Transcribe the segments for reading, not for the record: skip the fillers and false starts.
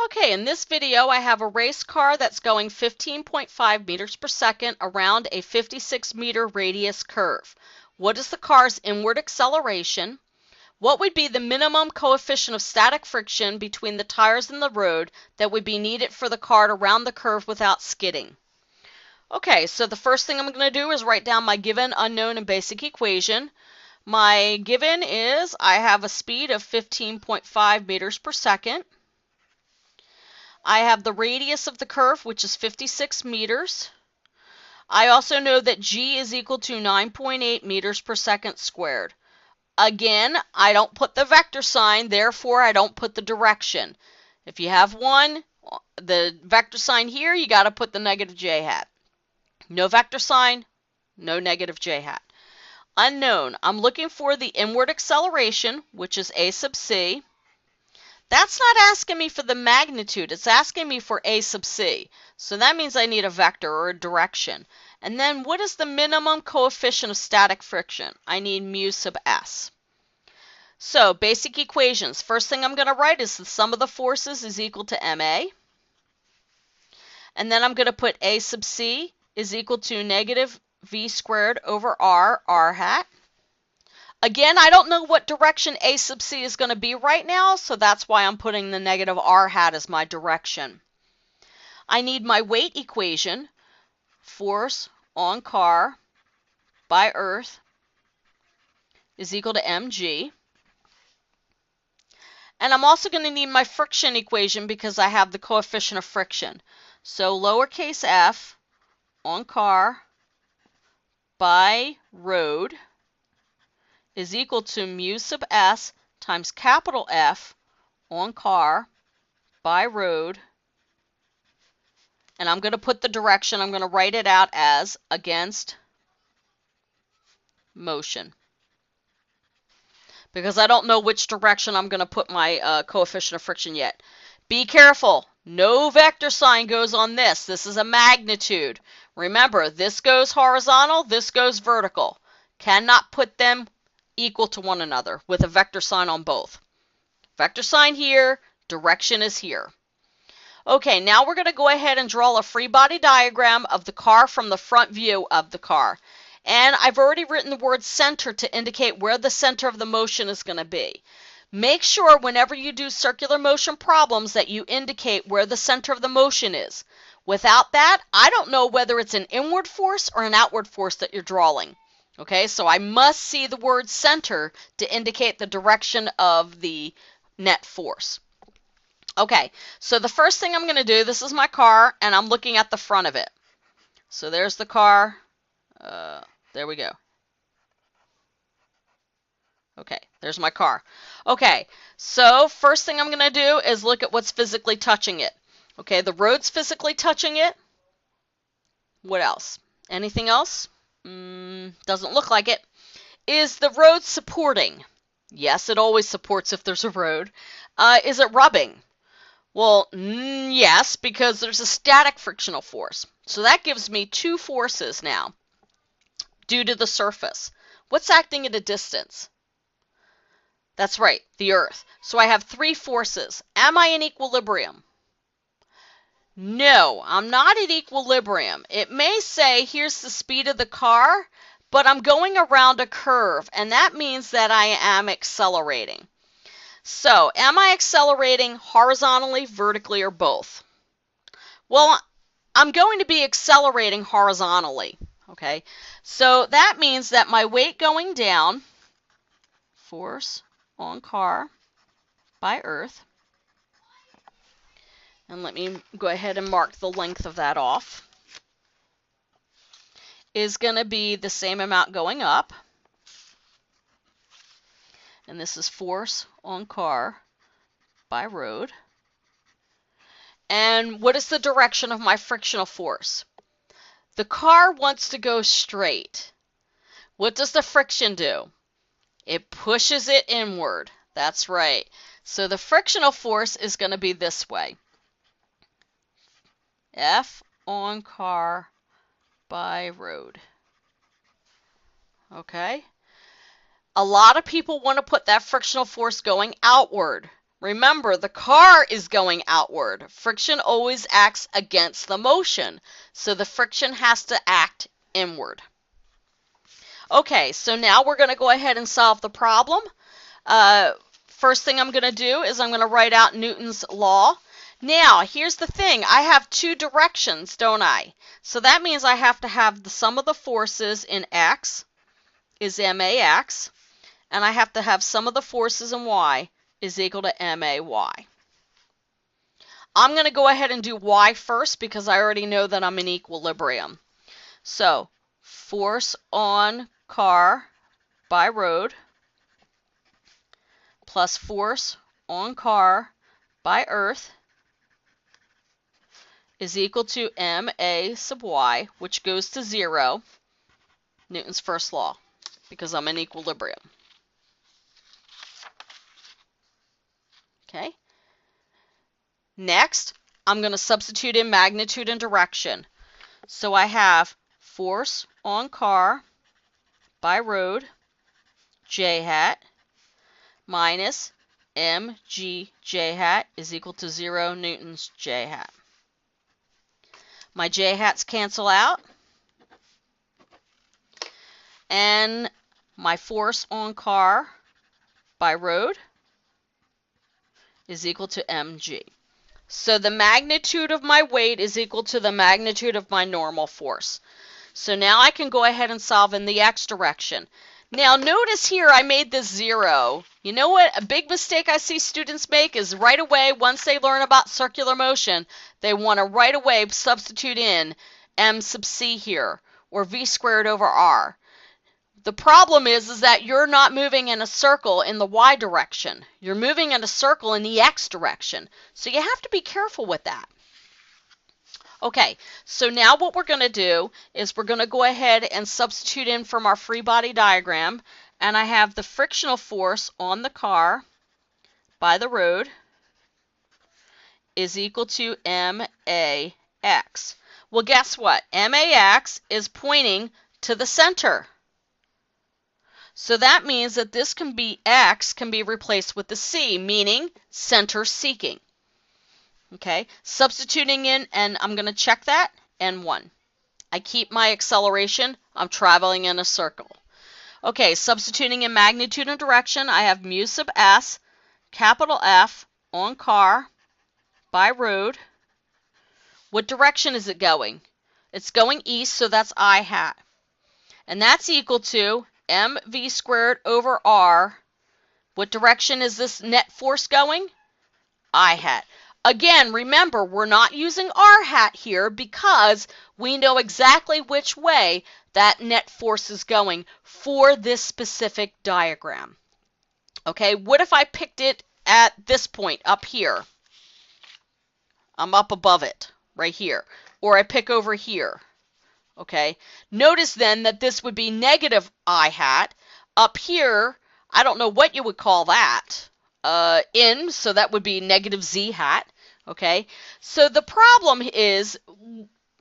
Okay, in this video I have a race car that's going 15.5 meters per second around a 56 meter radius curve. What is the car's inward acceleration? What would be the minimum coefficient of static friction between the tires and the road that would be needed for the car to round the curve without skidding? Okay, so the first thing I'm going to do is write down my given, unknown, and basic equation. My given is I have a speed of 15.5 meters per second. I have the radius of the curve, which is 56 meters. I also know that g is equal to 9.8 meters per second squared. Again, I don't put the vector sign, therefore I don't put the direction. If you have one, the vector sign here, you got to put the negative j hat. No vector sign, no negative j hat. Unknown, I'm looking for the inward acceleration, which is a sub c. That's not asking me for the magnitude, it's asking me for a sub c. So that means I need a vector or a direction. And then what is the minimum coefficient of static friction? I need mu sub s. So basic equations. First thing I'm going to write is the sum of the forces is equal to ma. And then I'm going to put a sub c is equal to negative v squared over r hat. Again, I don't know what direction a sub c is going to be right now, so that's why I'm putting the negative r hat as my direction. I need my weight equation, force on car by earth is equal to mg. And I'm also going to need my friction equation because I have the coefficient of friction. So lowercase f on car by road is equal to mu sub s times capital F on car by road. And I'm going to put the direction, I'm going to write it out as against motion. Because I don't know which direction I'm going to put my coefficient of friction yet. Be careful. No vector sign goes on this. This is a magnitude. Remember, this goes horizontal, this goes vertical. Cannot put them equal to one another with a vector sign on both. Vector sign here, direction is here. Okay, now we're going to go ahead and draw a free body diagram of the car from the front view of the car. And I've already written the word center to indicate where the center of the motion is going to be. Make sure whenever you do circular motion problems that you indicate where the center of the motion is. Without that, I don't know whether it's an inward force or an outward force that you're drawing. Okay, so I must see the word center to indicate the direction of the net force. Okay, so the first thing I'm going to do, this is my car, and I'm looking at the front of it. So there's the car. There we go. Okay, there's my car. Okay, so first thing I'm going to do is look at what's physically touching it. Okay, the road's physically touching it. What else? Anything else? Doesn't look like it. Is the road supporting? Yes, it always supports if there's a road. Is it rubbing? Well, yes, because there's a static frictional force. So that gives me two forces now due to the surface. What's acting at a distance? That's right, the Earth. So I have three forces. Am I in equilibrium? No, I'm not at equilibrium. It may say here's the speed of the car, but I'm going around a curve, and that means that I am accelerating. So, am I accelerating horizontally, vertically, or both? Well, I'm going to be accelerating horizontally, okay? So that means that my weight going down, force on car by earth, and let me go ahead and mark the length of that off, is going to be the same amount going up. And this is force on car by road. And what is the direction of my frictional force? The car wants to go straight. What does the friction do? It pushes it inward. That's right. So the frictional force is going to be this way. F on car by road. Okay? A lot of people want to put that frictional force going outward. Remember, the car is going outward. Friction always acts against the motion, so the friction has to act inward. Okay, so now we're going to go ahead and solve the problem. First thing I'm going to do is I'm going to write out Newton's law. Now, here's the thing. I have two directions, don't I? So that means I have to have the sum of the forces in x is max, and I have to have sum of the forces in y is equal to may. I'm going to go ahead and do y first because I already know that I'm in equilibrium. So, force on car by road plus force on car by earth is equal to ma sub y, which goes to 0, Newton's first law, because I'm in equilibrium. Okay. Next, I'm going to substitute in magnitude and direction. So I have force on car by road, j hat, minus mg j hat is equal to 0 newtons j hat. My j hats cancel out, and my force on car by road is equal to mg. So the magnitude of my weight is equal to the magnitude of my normal force. So now I can go ahead and solve in the x direction. Now notice here I made this 0. You know what a big mistake I see students make is right away, once they learn about circular motion, they want to right away substitute in m sub c here, or v squared over r. The problem is that you're not moving in a circle in the y direction. You're moving in a circle in the x direction. So you have to be careful with that. Okay, so now what we're going to do is we're going to go ahead and substitute in from our free body diagram, and I have the frictional force on the car by the road is equal to max. Well, guess what? max is pointing to the center. So that means that this can be x can be replaced with the c, meaning center seeking. Okay, substituting in, and I'm going to check that, n1. I keep my acceleration. I'm traveling in a circle. Okay, substituting in magnitude and direction, I have mu sub s, capital F, on car, by road. What direction is it going? It's going east, so that's I hat. And that's equal to mv squared over r. What direction is this net force going? I hat. Again, remember, we're not using r hat here because we know exactly which way that net force is going for this specific diagram. Okay, what if I picked it at this point up here? I'm up above it, right here. Or I pick over here. Okay, notice then that this would be negative I hat. Up here, I don't know what you would call that. So that would be negative z hat. Okay, so the problem is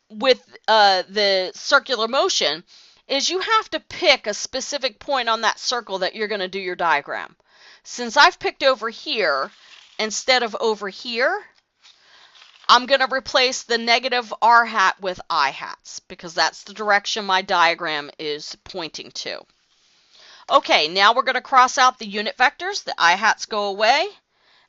with the circular motion is you have to pick a specific point on that circle that you're going to do your diagram. Since I've picked over here instead of over here, I'm going to replace the negative r hat with I hats because that's the direction my diagram is pointing to. Okay, now we're going to cross out the unit vectors. The I hats go away.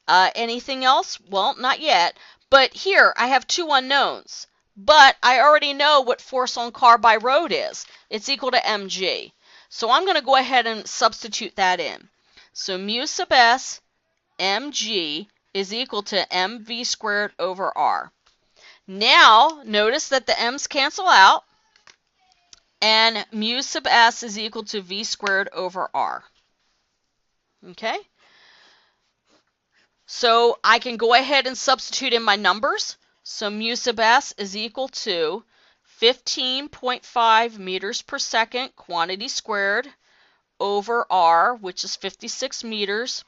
Anything else? Well, not yet. But here, I have two unknowns. But I already know what force on car by road is. It's equal to mg. So I'm going to go ahead and substitute that in. So mu sub s mg is equal to mv squared over r. Now, notice that the m's cancel out. And mu sub s is equal to v squared over r. Okay? So I can go ahead and substitute in my numbers. So mu sub s is equal to 15.5 meters per second quantity squared over r, which is 56 meters.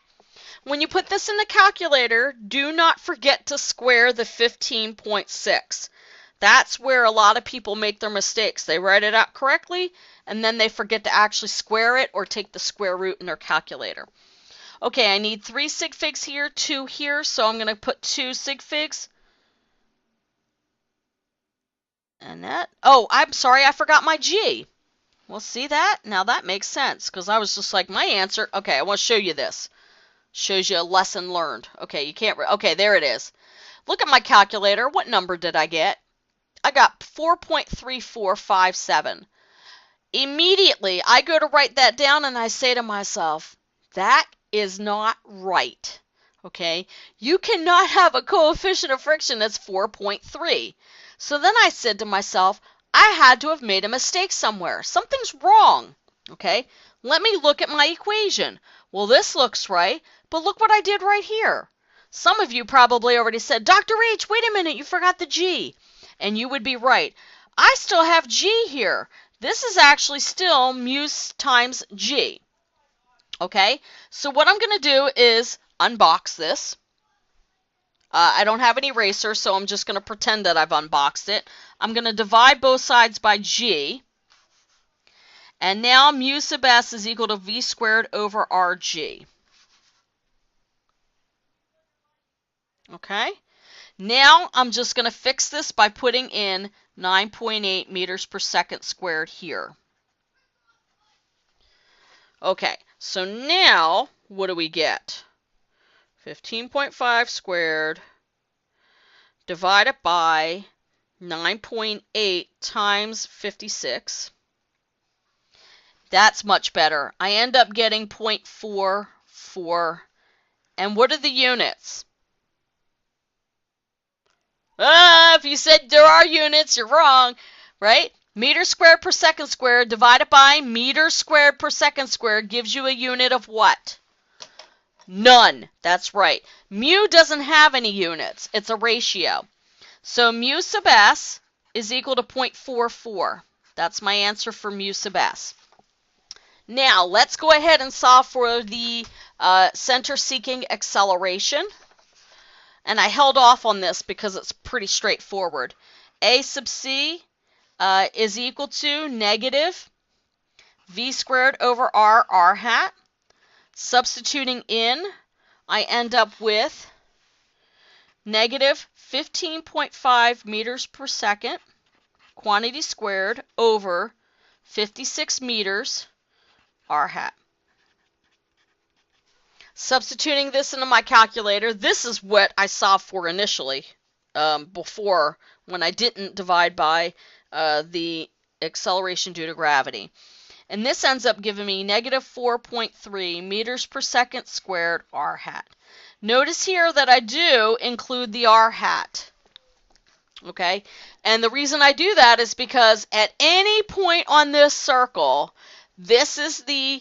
When you put this in the calculator, do not forget to square the 15.6. That's where a lot of people make their mistakes. They write it out correctly, and then they forget to actually square it or take the square root in their calculator. Okay, I need 3 sig figs here, 2 here, so I'm going to put 2 sig figs. And that, oh, I'm sorry, I forgot my G. Well, see that? Now that makes sense, because I was just like, my answer, okay, I want to show you this. Shows you a lesson learned. Okay, you can't, okay, there it is. Look at my calculator. What number did I get? I got 4.3457. Immediately, I go to write that down and I say to myself, that is not right. Okay, you cannot have a coefficient of friction that's 4.3. So then I said to myself, I had to have made a mistake somewhere. Something's wrong. Okay, let me look at my equation. Well, this looks right, but look what I did right here. Some of you probably already said, Dr. H, wait a minute, you forgot the G. And you would be right. I still have G here. This is actually still mu times G. Okay, so what I'm going to do is unbox this. I don't have an eraser, so I'm just going to pretend that I've unboxed it. I'm going to divide both sides by G. And now mu sub s is equal to v squared over rg. Okay, now I'm just going to fix this by putting in 9.8 meters per second squared here. Okay, so now what do we get? 15.5 squared divided by 9.8 times 56. That's much better. I end up getting 0.44. And what are the units? If you said there are units, you're wrong, right? Meters squared per second squared divided by meters squared per second squared gives you a unit of what? None. That's right. Mu doesn't have any units. It's a ratio. So mu sub s is equal to 0.44. That's my answer for mu sub s. Now, let's go ahead and solve for the center-seeking acceleration. And I held off on this because it's pretty straightforward. A sub c is equal to negative v squared over r hat. Substituting in, I end up with negative 15.5 meters per second, quantity squared, over 56 meters, r hat. Substituting this into my calculator, this is what I solved for initially, before, when I didn't divide by the acceleration due to gravity. And this ends up giving me negative 4.3 meters per second squared r hat. Notice here that I do include the r hat. Okay? And the reason I do that is because at any point on this circle, this is the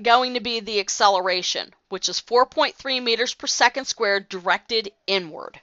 going to be the acceleration, which is 4.3 meters per second squared directed inward.